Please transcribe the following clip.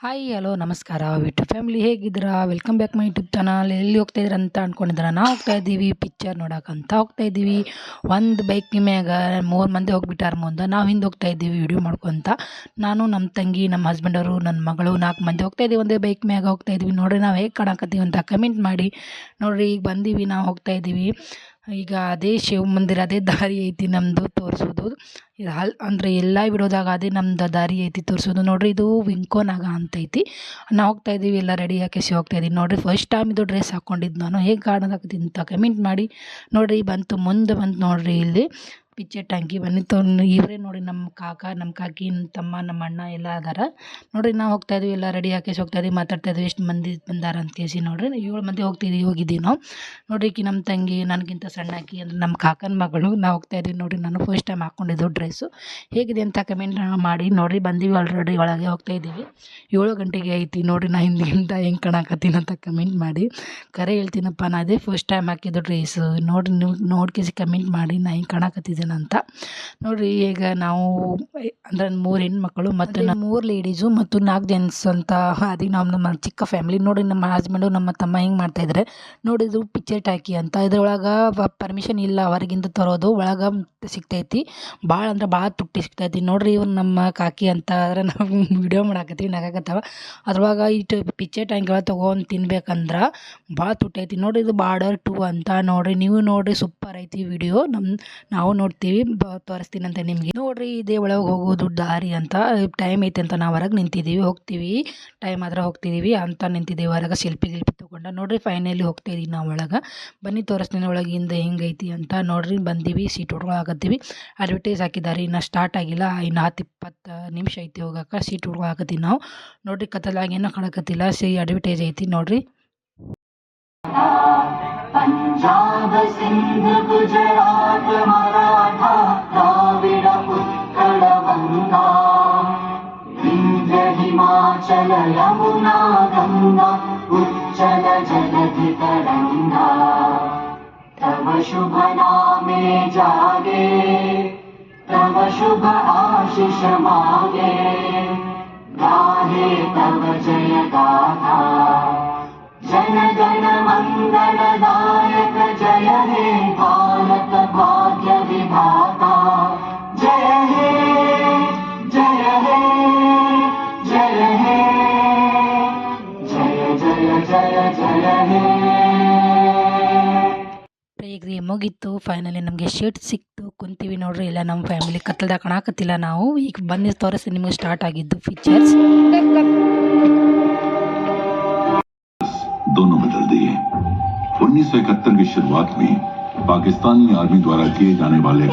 Hi hello ನಮಸ್ಕಾರ wit family ಹೇಗಿದ್ದೀರಾ? Welcome back my YouTube channel. ಎಲ್ಲಿ ಹೋಗ್ತಾ ಇದ್ದೀರಾ ಅಂತ ಅಂದ್ಕೊಂಡಿದ್ದೀರಾ? ನಾವು ಹೋಗ್ತಾ ಇದ್ದೀವಿ ಪಿಕ್ಚರ್ ನೋಡೋಕ್ಕಂತ ಹೋಗ್ತಾ ಇದ್ದೀವಿ. ಒಂದು ಬೈಕ್ ಮ್ಯಾಗ 3 ಮಂದಿ ಹೋಗ್ಬಿಟ್ಟಾರ ಮುಂದೆ. ನಾವು ಹಿಂದೆ ಹೋಗ್ತಾ ಇದ್ದೀವಿ ವಿಡಿಯೋ ಮಾಡ್ಕೊತ. ನಾನು, ನಮ್ಮ ತಂಗಿ, ನಮ್ಮ ಹಸ್ಬೆಂಡವರು, ನನ್ನ ಮಗಳು 4 ಮಂದಿ ಹೋಗ್ತಾ ಇದ್ದೀವಿ. ಒಂದೇ ಬೈಕ್ ಮ್ಯಾಗ ಹೋಗ್ತಾ ಇದ್ದೀವಿ. ನೋಡಿರಿ ನಾವು ಹೇಗೆ ಕಾಣಕತ್ತೀವಿ ಅಂತ ಕಮೆಂಟ್ ಮಾಡಿ. ನೋಡಿರಿ ಈಗ ಬಂದೀವಿ, ನಾವು ಹೋಗ್ತಾ ಇದ್ದೀವಿ. ಈಗ ಅದೇ ಶಿವ ಮಂದಿರ, ಅದೇ ದಾರಿ ಐತಿ ನಮ್ಮದು ತೋರಿಸೋದು. ಇದು ಅಂದರೆ ಎಲ್ಲ ವಿಡಿಯೋದಾಗ ಅದೇ ನಮ್ದು ದಾರಿ ಐತಿ ತೋರಿಸೋದು. ನೋಡಿರಿ ಇದು ವಿಂಕೋನಾಗ ಅಂತೈತಿ. ನಾವು ಹೋಗ್ತಾ ಇದ್ದೀವಿ, ಎಲ್ಲ ರೆಡಿ ಹಾಕಿಸಿ ಹೋಗ್ತಾ ಇದ್ದೀವಿ. ನೋಡಿರಿ ಫಸ್ಟ್ ಟೈಮ್ ಇದು ಡ್ರೆಸ್ ಹಾಕ್ಕೊಂಡಿದ್ದು ನಾನು. ಹೇಗೆ ಕಾಣಕತ್ತೀನಿ ಅಂತ ಕಮೆಂಟ್ ಮಾಡಿ. ನೋಡಿರಿ ಮುಂದೆ ಬಂತು ನೋಡಿರಿ ಇಲ್ಲಿ ಪಿಕ್ಚರ್ ಟ್ಯಾಂಕಿ ಬಂದಿತ್ತು. ಇವರೇ ನೋಡಿ ನಮ್ಮ ಕಾಕ, ನಮ್ಮ ಕಾಕಿ, ನಮ್ಮ ತಮ್ಮ, ನಮ್ಮ ಅಣ್ಣ ಎಲ್ಲ ಅದಾರ. ನೋಡಿರಿ ನಾವು ಹೋಗ್ತಾ ಇದ್ವಿ, ಎಲ್ಲ ರೆಡಿ ಹಾಕಿಸಿ ಹೋಗ್ತಾ ಇದ್ವಿ. ಮಾತಾಡ್ತಾ ಇದ್ವಿ ಎಷ್ಟು ಮಂದಿ ಬಂದಾರ ಅಂತ ಕೇಸಿ. ನೋಡಿರಿ 7 ಮಂದಿ ಹೋಗಿದ್ದೀವಿ ನಾವು. ನೋಡಿರಿ ಈಕಿ ನಮ್ಮ ತಂಗಿ, ನನಗಿಂತ ಸಣ್ಣ ಆಕಿ ಅಂದರೆ ನಮ್ಮ ಕಾಕನ ಮಗಳು. ನಾವು ಹೋಗ್ತಾ ಇದ್ವಿ. ನೋಡಿರಿ ನಾನು ಫಸ್ಟ್ ಟೈಮ್ ಹಾಕ್ಕೊಂಡಿದ್ದು ಡ್ರೆಸ್ಸು ಹೇಗಿದೆ ಅಂತ ಕಮೆಂಟ್ ಮಾಡಿ. ನೋಡಿರಿ ಬಂದೀವಿ, ಆಲ್ರೆಡಿ ಒಳಗೆ ಹೋಗ್ತಾ ಇದ್ದೀವಿ. 7 ಗಂಟೆಗೆ ಐತಿ. ನೋಡಿರಿ ನಾ ಹಿಂದಿಂದ ಹೆಂಗೆ ಕಾಣಕತ್ತೀನಿ ಅಂತ ಕಮೆಂಟ್ ಮಾಡಿ. ಕರೆ ಹೇಳ್ತೀನಪ್ಪ, ನಾ ಅದೇ ಫಸ್ಟ್ ಟೈಮ್ ಹಾಕಿದ್ದು ಡ್ರೆಸ್ಸು. ನೋಡಿರಿ ನೀವು ನೋಡ್ಕೇಸಿ ಕಮೆಂಟ್ ಮಾಡಿ ನಾ ಹಿಂಗೆ ಕಾಣಕತ್ತಿದ್ದೇನೆ ಅಂತ. ನೋಡಿರಿ ಈಗ ನಾವು ಅಂದರೆ 3 ಹೆಣ್ಮಕ್ಳು ಮತ್ತು 3 ಲೇಡೀಸು ಮತ್ತು 4 ಜೆಂಟ್ಸ್ ಅಂತ. ಅದಕ್ಕೆ ನಮ್ಮ ಚಿಕ್ಕ ಫ್ಯಾಮಿಲಿ. ನೋಡಿ ನಮ್ಮ ಹಸ್ಬೆಂಡು, ನಮ್ಮ ತಮ್ಮ ಹಿಂಗೆ ಮಾಡ್ತಾಯಿದ್ದಾರೆ. ನೋಡಿದ್ರು ಪಿಕ್ಚರ್ ಟ್ಯಾಕಿ ಅಂತ. ಇದ್ರೊಳಗೆ ಪರ್ಮಿಷನ್ ಇಲ್ಲ ಹೊರಗಿಂದ ತರೋದು, ಒಳಗೆ ಸಿಗ್ತೈತಿ. ಭಾಳ ಅಂದ್ರೆ ಭಾಳ ತುಟ್ಟಿ ಸಿಗ್ತೈತಿ. ನೋಡಿರಿ ಇವ್ರು ನಮ್ಮ ಕಾಕಿ ಅಂತ. ಆದರೆ ನಾವು ವಿಡಿಯೋ ಮಾಡಾಕತ್ತೀವಿ, ನಗಾಕತ್ತವ. ಅದ್ರೊಳಗೆ ಇಟ್ಟು ಪಿಕ್ಚರ್ ಟ್ಯಾಂಕ್ ಒಳಗೆ ತೊಗೊಂಡು ತಿನ್ಬೇಕಂದ್ರೆ ಭಾಳ ತುಟ್ಟಿ ಐತಿ. ನೋಡಿರಿ ಇದು ಬಾರ್ಡರ್ 2 ಅಂತ. ನೋಡಿರಿ ನೀವು ನೋಡಿರಿ, ಸೂಪರ್ ಐತಿ ವಿಡಿಯೋ. ನಾವು ನೋಡ್ತೀವಿ, ತೋರಿಸ್ತೀನಂತೆ ನಿಮಗೆ. ನೋಡಿರಿ ಇದೇ ಒಳಗೆ ಹೋಗೋದು ದಾರಿ ಅಂತ. ಟೈಮ್ ಐತೆ ಅಂತ ನಾವು ಹೊರಗೆ ನಿಂತಿದ್ದೀವಿ. ಹೋಗ್ತೀವಿ, ಟೈಮ್ ಆದ್ರೆ ಹೋಗ್ತಿದ್ದೀವಿ ಅಂತ ನಿಂತಿದ್ದೀವಿ ಹೊರಗೆ. ಸೆಲ್ಫಿ ತೊಗೊಂಡು ನೋಡಿರಿ ಫೈನಲಿ ಹೋಗ್ತಾ ಇದ್ದೀವಿ ನಾವು ಒಳಗೆ. ಬನ್ನಿ ತೋರಿಸ್ತೀನಿ ಒಳಗಿಂದ ಹೆಂಗೈತಿ ಅಂತ. ನೋಡಿರಿ ಬಂದೀವಿ, ಸೀಟ್ ಹುಡ್ಕೊಳಕತ್ತೀವಿ. ಅಡ್ವರ್ಟೈಸ್ ಹಾಕಿದ್ದಾರೆ, ಇನ್ನು ಸ್ಟಾರ್ಟ್ ಆಗಿಲ್ಲ. ಇನ್ನು 10-20 ನಿಮಿಷ ಐತಿ ಹೋಗಕ್ಕೆ. ಸೀಟ್ ಹುಡ್ಕೊಳಕತ್ತೀವಿ ನಾವು. ನೋಡಿರಿ ಕತ್ತಲಾಗಿ ಏನೋ ಕಾಣಕತ್ತಿಲ್ಲ, ಅಡ್ವರ್ಟೈಸ್ ಐತಿ ನೋಡಿರಿ. पंजाब सिंध गुजरात मराठा द्राविड उत्कल गंगा विंध्य हिमाचल यमुना गंगा उच्चल जलधि तरंगा तव शुभ नामे जागे तव शुभ आशीष मागे गाहे तव जय गाथा जन गण मंगलदायक जय हे भारत भाग्य विधाता जय हे जय हे जय हे जय जय जय जय हे. ಈಗ ಮುಗೀತು, ಫೈನಲಿ ನಮಗೆ ಶೀಟ್ ಸಿಕ್ತು. ಕುಂತೀವಿ ನೋಡ್ರಿ, ಇಲ್ಲ ನಮ್ಮ ಫ್ಯಾಮಿಲಿ. ಕತ್ತಲ್ದಾಗ ಕಾಣಕತ್ತಿಲ್ಲ ನಾವು. ಈಗ ಬಂದು ತೋರಿಸಿ ನಿಮಗೆ ಸ್ಟಾರ್ಟ್ ಆಗಿದ್ದು ಫೀಚರ್ಸ್. दोनों बदल दिए। 1971 की शुरुआत में पाकिस्तानी आर्मी द्वारा किए जाने वाले